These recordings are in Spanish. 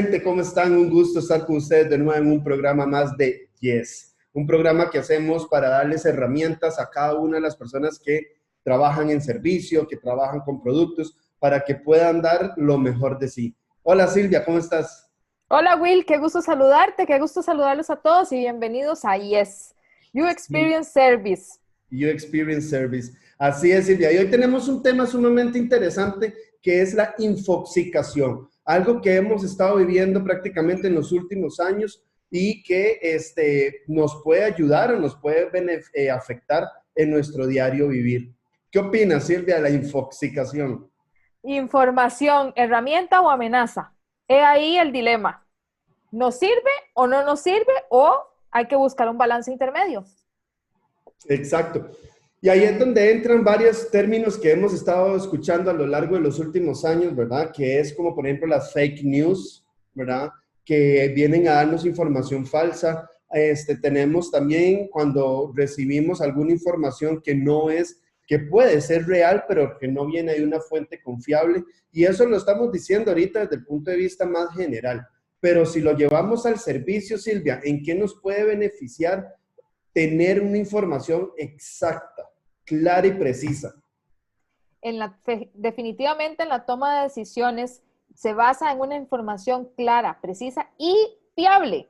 gente, ¿cómo están? Un gusto estar con ustedes de nuevo en un programa más de Yes. Un programa que hacemos para darles herramientas a cada una de las personas que trabajan en servicio, que trabajan con productos, para que puedan dar lo mejor de sí. Hola Silvia, ¿cómo estás? Hola Will, qué gusto saludarte, qué gusto saludarlos a todos y bienvenidos a Yes, You Sí, Experience Service. You Experience Service. Así es, Silvia. Y hoy tenemos un tema sumamente interesante que es la infoxicación. Algo que hemos estado viviendo prácticamente en los últimos años y que nos puede ayudar o nos puede afectar en nuestro diario vivir. ¿Qué opinas, Silvia, de la infoxicación? Información, herramienta o amenaza. He ahí el dilema. ¿Nos sirve o no nos sirve o hay que buscar un balance intermedio? Exacto. Y ahí es donde entran varios términos que hemos estado escuchando a lo largo de los últimos años, ¿verdad? Que es como, por ejemplo, las fake news, ¿verdad? Que vienen a darnos información falsa. Tenemos también cuando recibimos alguna información que no es, que puede ser real, pero que no viene de una fuente confiable. Y eso lo estamos diciendo ahorita desde el punto de vista más general. Pero si lo llevamos al servicio, Silvia, ¿en qué nos puede beneficiar tener una información exacta, clara y precisa? Definitivamente en la toma de decisiones se basa en una información clara, precisa y fiable,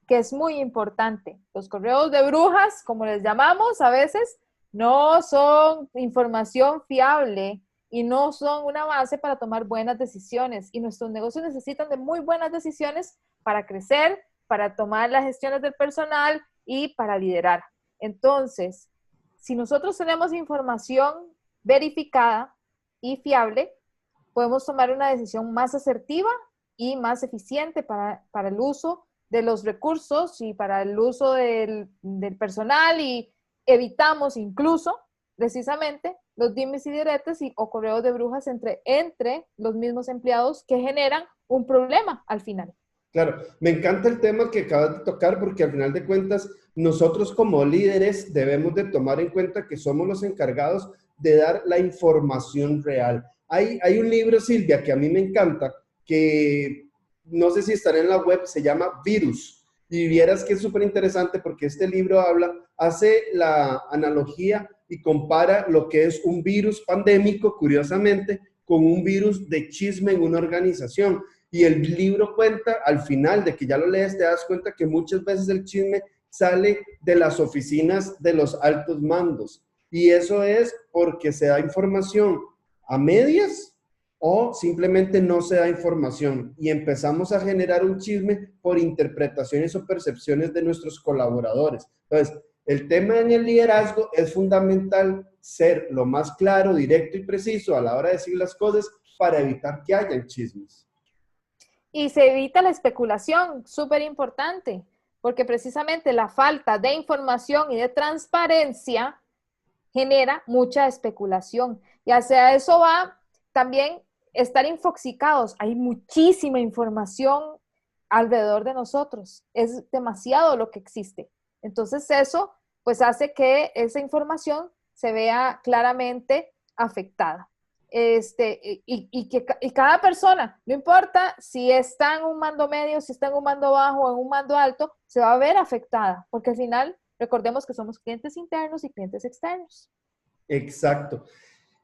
que es muy importante. Los correos de brujas, como les llamamos a veces, no son información fiable y no son una base para tomar buenas decisiones. Y nuestros negocios necesitan de muy buenas decisiones para crecer, para tomar las gestiones del personal y para liderar. Entonces, si nosotros tenemos información verificada y fiable, podemos tomar una decisión más asertiva y más eficiente para el uso de los recursos y para el uso del personal, y evitamos incluso precisamente los dimes y diretes o correos de brujas entre los mismos empleados que generan un problema al final. Claro, me encanta el tema que acabas de tocar porque al final de cuentas nosotros como líderes debemos de tomar en cuenta que somos los encargados de dar la información real. Hay un libro, Silvia, que a mí me encanta, que no sé si estará en la web, se llama Virus. Y vieras que es súper interesante porque este libro hace la analogía y compara lo que es un virus pandémico, curiosamente, con un virus de chisme en una organización. Y el libro cuenta, al final de que ya lo lees, te das cuenta que muchas veces el chisme sale de las oficinas de los altos mandos. Y eso es porque se da información a medias o simplemente no se da información. Y empezamos a generar un chisme por interpretaciones o percepciones de nuestros colaboradores. Entonces, el tema en el liderazgo es fundamental ser lo más claro, directo y preciso a la hora de decir las cosas para evitar que haya chismes. Y se evita la especulación, súper importante, porque precisamente la falta de información y de transparencia genera mucha especulación. Y hacia eso va también estar infoxicados. Hay muchísima información alrededor de nosotros. Es demasiado lo que existe. Entonces eso pues hace que esa información se vea claramente afectada. Y cada persona, no importa si está en un mando medio, si está en un mando bajo o en un mando alto, se va a ver afectada, porque al final recordemos que somos clientes internos y clientes externos. Exacto.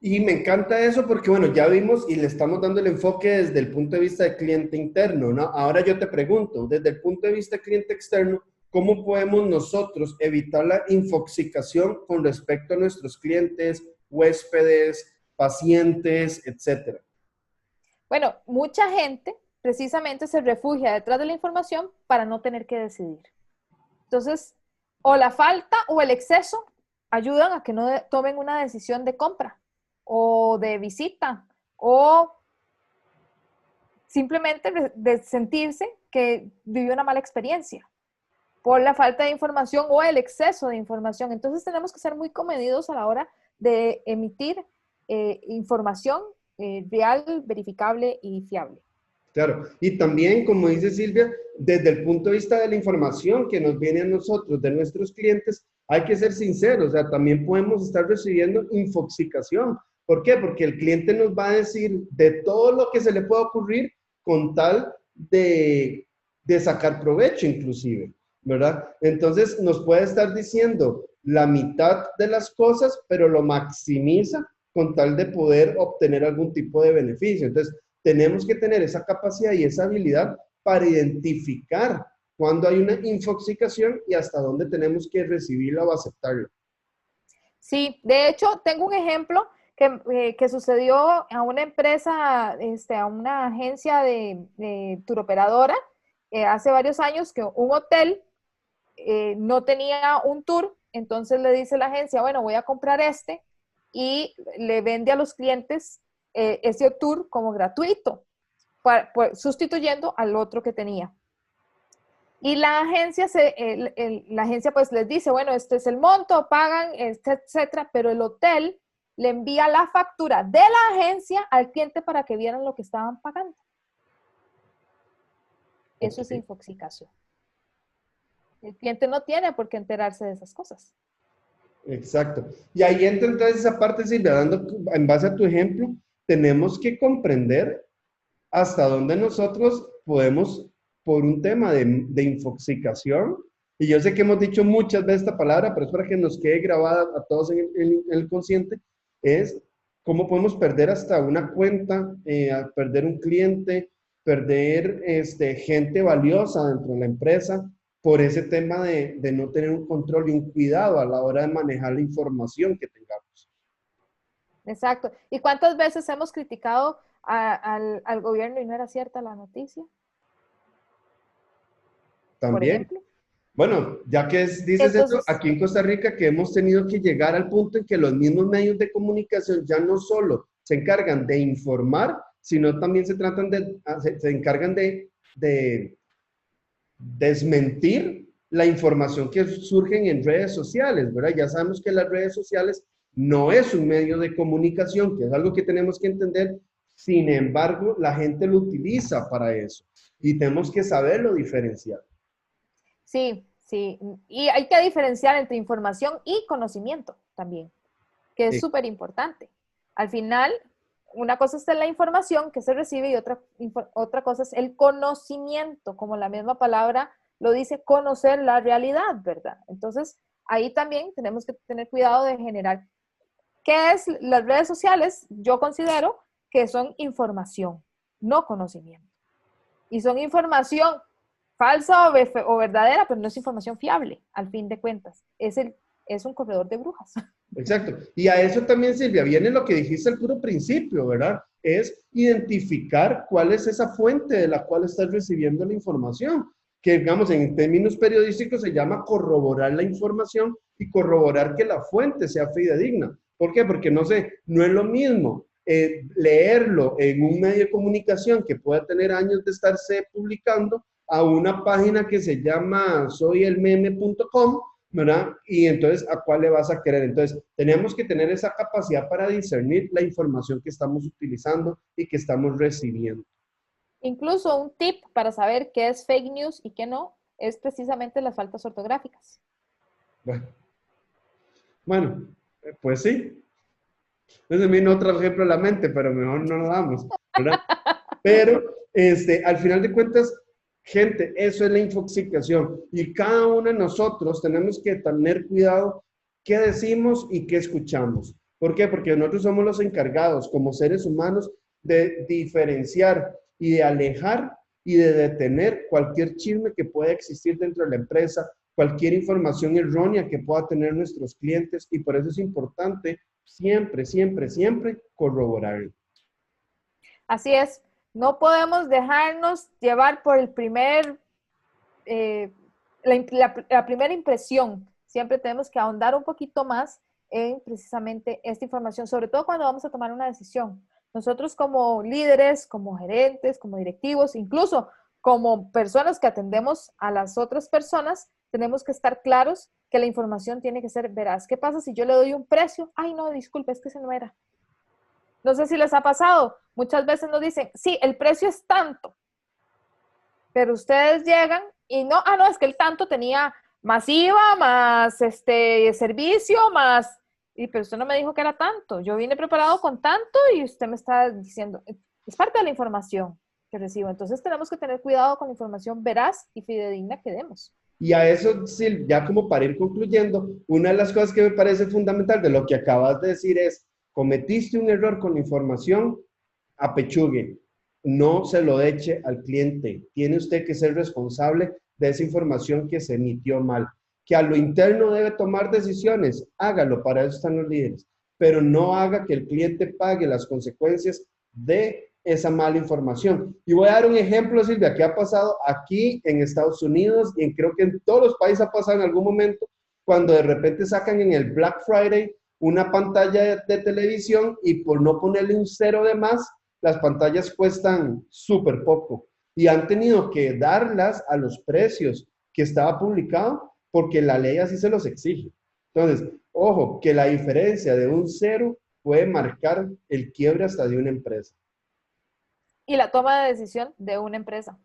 Y me encanta eso porque, bueno, ya vimos y le estamos dando el enfoque desde el punto de vista de cliente interno, ¿no? Ahora yo te pregunto, desde el punto de vista de cliente externo, ¿cómo podemos nosotros evitar la infoxicación con respecto a nuestros clientes, huéspedes, pacientes, etcétera? Bueno, mucha gente precisamente se refugia detrás de la información para no tener que decidir. Entonces, o la falta o el exceso ayudan a que no tomen una decisión de compra o de visita o simplemente de sentirse que vivió una mala experiencia por la falta de información o el exceso de información. Entonces tenemos que ser muy comedidos a la hora de emitir información real, verificable y fiable. Claro, y también, como dice Silvia, desde el punto de vista de la información que nos viene a nosotros, de nuestros clientes, hay que ser sinceros, o sea, también podemos estar recibiendo infoxicación. ¿Por qué? Porque el cliente nos va a decir de todo lo que se le pueda ocurrir con tal de sacar provecho inclusive, ¿verdad? Entonces nos puede estar diciendo la mitad de las cosas, pero lo maximiza con tal de poder obtener algún tipo de beneficio. Entonces, tenemos que tener esa capacidad y esa habilidad para identificar cuando hay una infoxicación y hasta dónde tenemos que recibirla o aceptarla. Sí, de hecho, tengo un ejemplo que sucedió a una empresa, a una agencia de turoperadora, hace varios años, que un hotel no tenía un tour, entonces le dice la agencia, bueno, voy a comprar este, y le vende a los clientes ese tour como gratuito, sustituyendo al otro que tenía. Y la agencia, la agencia pues les dice, bueno, este es el monto, pagan, etcétera, pero el hotel le envía la factura de la agencia al cliente para que vieran lo que estaban pagando. Eso es infoxicación. El cliente no tiene por qué enterarse de esas cosas. Exacto. Y ahí entra entonces esa parte, Silvia, dando, en base a tu ejemplo, tenemos que comprender hasta dónde nosotros podemos, por un tema de infoxicación, y yo sé que hemos dicho muchas veces esta palabra, pero es para que nos quede grabada a todos en el consciente, es cómo podemos perder hasta una cuenta, perder un cliente, perder gente valiosa dentro de la empresa, por ese tema de no tener un control y un cuidado a la hora de manejar la información que tengamos. Exacto. ¿Y cuántas veces hemos criticado al gobierno y no era cierta la noticia? Por También. ejemplo. Bueno, ya que dices eso, Entonces, aquí en Costa Rica que hemos tenido que llegar al punto en que los mismos medios de comunicación ya no solo se encargan de informar, sino también se encargan de desmentir la información que surgen en redes sociales, ¿verdad? Ya sabemos que las redes sociales no es un medio de comunicación, que es algo que tenemos que entender. Sin embargo, la gente lo utiliza para eso y tenemos que saberlo diferenciar. sí, sí. Y hay que diferenciar entre información y conocimiento también, que es súper importante. Al final, una cosa es la información que se recibe y otra cosa es el conocimiento, como la misma palabra lo dice, conocer la realidad, ¿verdad? Entonces, ahí también tenemos que tener cuidado de generar. ¿Qué es las redes sociales? Yo considero que son información, no conocimiento. Y son información falsa o verdadera, pero no es información fiable, al fin de cuentas. Es un corredor de brujas. Exacto. Y a eso también, Silvia, viene lo que dijiste al puro principio, ¿verdad? Es identificar cuál es esa fuente de la cual estás recibiendo la información, que digamos en términos periodísticos se llama corroborar la información y corroborar que la fuente sea fidedigna. ¿Por qué? Porque no sé, no es lo mismo leerlo en un medio de comunicación que pueda tener años de estarse publicando a una página que se llama soyelmeme.com, ¿verdad? Y entonces, ¿a cuál le vas a querer? Entonces, tenemos que tener esa capacidad para discernir la información que estamos utilizando y que estamos recibiendo. Incluso un tip para saber qué es fake news y qué no es precisamente las faltas ortográficas. Bueno, pues sí. Entonces me vino otro ejemplo a la mente, pero mejor no lo damos, ¿verdad? Pero al final de cuentas, gente, eso es la infoxicación. Y cada uno de nosotros tenemos que tener cuidado qué decimos y qué escuchamos. ¿Por qué? Porque nosotros somos los encargados como seres humanos de diferenciar y de alejar y de detener cualquier chisme que pueda existir dentro de la empresa, cualquier información errónea que pueda tener nuestros clientes. Y por eso es importante siempre, siempre, siempre corroborarlo. Así es. No podemos dejarnos llevar por el la primera impresión. Siempre tenemos que ahondar un poquito más en precisamente esta información, sobre todo cuando vamos a tomar una decisión. Nosotros como líderes, como gerentes, como directivos, incluso como personas que atendemos a las otras personas, tenemos que estar claros que la información tiene que ser veraz. ¿Qué pasa si yo le doy un precio? Ay, no, disculpe, es que ese no era. No sé si les ha pasado. Muchas veces nos dicen, sí, el precio es tanto. Pero ustedes llegan y no, no, es que el tanto tenía más IVA, más servicio, más... Y pero usted no me dijo que era tanto. Yo vine preparado con tanto y usted me está diciendo, es parte de la información que recibo. Entonces tenemos que tener cuidado con la información veraz y fidedigna que demos. Y a eso, Sil, ya como para ir concluyendo, una de las cosas que me parece fundamental de lo que acabas de decir es, cometiste un error con la información, apechugue, no se lo eche al cliente. Tiene usted que ser responsable de esa información que se emitió mal. Que a lo interno debe tomar decisiones, hágalo, para eso están los líderes, pero no haga que el cliente pague las consecuencias de esa mala información. Y voy a dar un ejemplo, Silvia, que ha pasado aquí en Estados Unidos y creo que en todos los países ha pasado en algún momento, cuando de repente sacan en el Black Friday una pantalla de televisión y por no ponerle un cero de más, las pantallas cuestan súper poco y han tenido que darlas a los precios que estaba publicado porque la ley así se los exige. Entonces, ojo, que la diferencia de un cero puede marcar el quiebre hasta de una empresa. Y la toma de decisión de una empresa.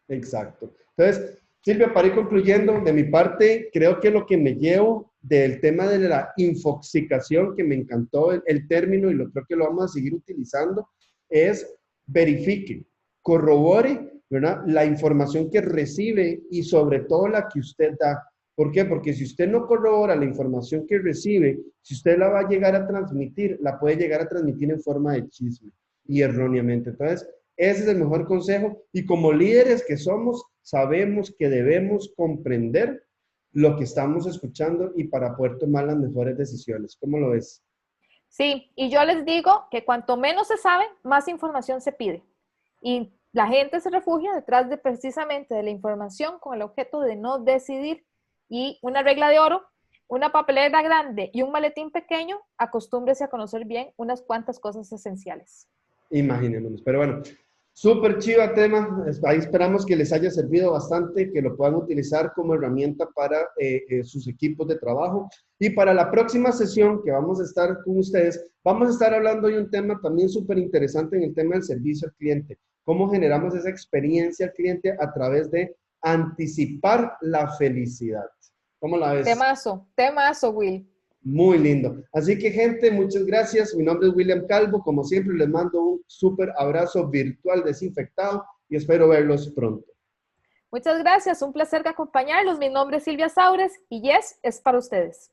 Exacto. Entonces, Silvia, para ir concluyendo, de mi parte, creo que lo que me llevo del tema de la infoxicación, que me encantó el término y lo creo que lo vamos a seguir utilizando, es verifique, corrobore, ¿verdad?, la información que recibe y sobre todo la que usted da. ¿Por qué? Porque si usted no corrobora la información que recibe, si usted la va a llegar a transmitir, la puede llegar a transmitir en forma de chisme y erróneamente. Entonces, ese es el mejor consejo y como líderes que somos, sabemos que debemos comprender lo que estamos escuchando y para poder tomar las mejores decisiones. ¿Cómo lo ves? Sí, y yo les digo que cuanto menos se sabe, más información se pide. Y la gente se refugia detrás de precisamente de la información con el objeto de no decidir. Y una regla de oro, una papelera grande y un maletín pequeño, acostúmbrese a conocer bien unas cuantas cosas esenciales. Imaginémonos. Pero bueno, súper chiva tema. Ahí esperamos que les haya servido bastante, que lo puedan utilizar como herramienta para sus equipos de trabajo. Y para la próxima sesión que vamos a estar con ustedes, vamos a estar hablando de un tema también súper interesante en el tema del servicio al cliente. Cómo generamos esa experiencia al cliente a través de anticipar la felicidad. ¿Cómo la ves? Temazo, Will. Muy lindo. Así que, gente, muchas gracias. Mi nombre es William Calvo. Como siempre, les mando un súper abrazo virtual desinfectado y espero verlos pronto. Muchas gracias. Un placer acompañarlos. Mi nombre es Silvia Saures y Yes es para ustedes.